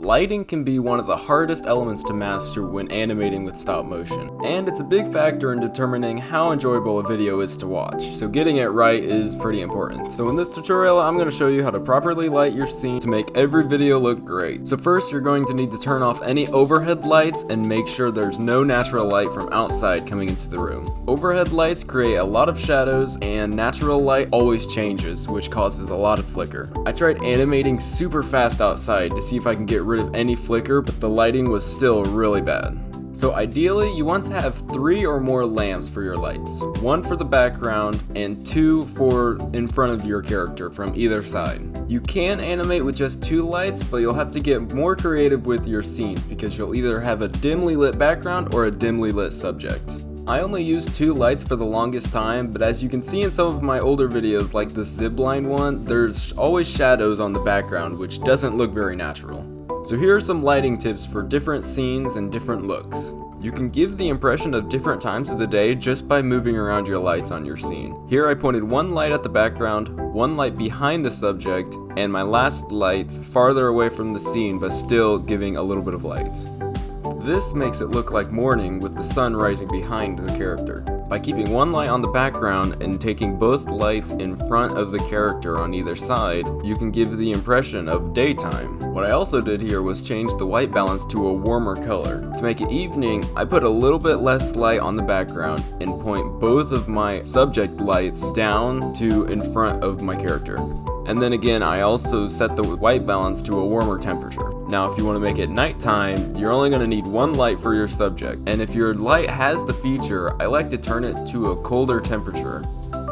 Lighting can be one of the hardest elements to master when animating with stop motion, and it's a big factor in determining how enjoyable a video is to watch, so getting it right is pretty important. So in this tutorial, I'm going to show you how to properly light your scene to make every video look great. So first, you're going to need to turn off any overhead lights and make sure there's no natural light from outside coming into the room. Overhead lights create a lot of shadows, and natural light always changes, which causes a lot of flicker. I tried animating super fast outside to see if I can get rid of any flicker, but the lighting was still really bad. So ideally, you want to have 3 or more lamps for your lights. 1 for the background and 2 for in front of your character from either side. You can animate with just 2 lights, but you'll have to get more creative with your scenes because you'll either have a dimly lit background or a dimly lit subject. I only used 2 lights for the longest time, but as you can see in some of my older videos like the zipline one, there's always shadows on the background which doesn't look very natural. So here are some lighting tips for different scenes and different looks. You can give the impression of different times of the day just by moving around your lights on your scene. Here I pointed 1 light at the background, 1 light behind the subject, and my last light farther away from the scene but still giving a little bit of light. This makes it look like morning with the sun rising behind the character. By keeping 1 light on the background and taking both lights in front of the character on either side, you can give the impression of daytime. What I also did here was change the white balance to a warmer color. To make it evening, I put a little bit less light on the background and point both of my subject lights down to in front of my character. And then again, I also set the white balance to a warmer temperature. Now, if you want to make it nighttime, you're only going to need 1 light for your subject. And if your light has the feature, I like to turn it to a colder temperature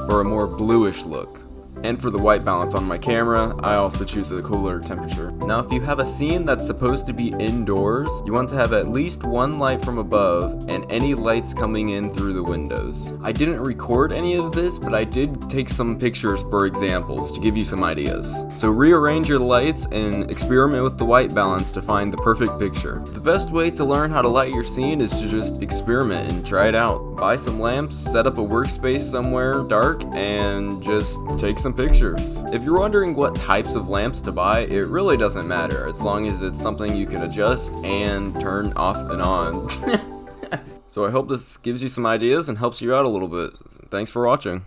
for a more bluish look. And for the white balance on my camera, I also choose a cooler temperature. Now, if you have a scene that's supposed to be indoors, you want to have at least 1 light from above and any lights coming in through the windows. I didn't record any of this, but I did take some pictures for examples to give you some ideas. So rearrange your lights and experiment with the white balance to find the perfect picture. The best way to learn how to light your scene is to just experiment and try it out. Buy some lamps, set up a workspace somewhere dark, and just take some pictures. If you're wondering what types of lamps to buy, it really doesn't matter as long as it's something you can adjust and turn off and on. So I hope this gives you some ideas and helps you out a little bit. Thanks for watching.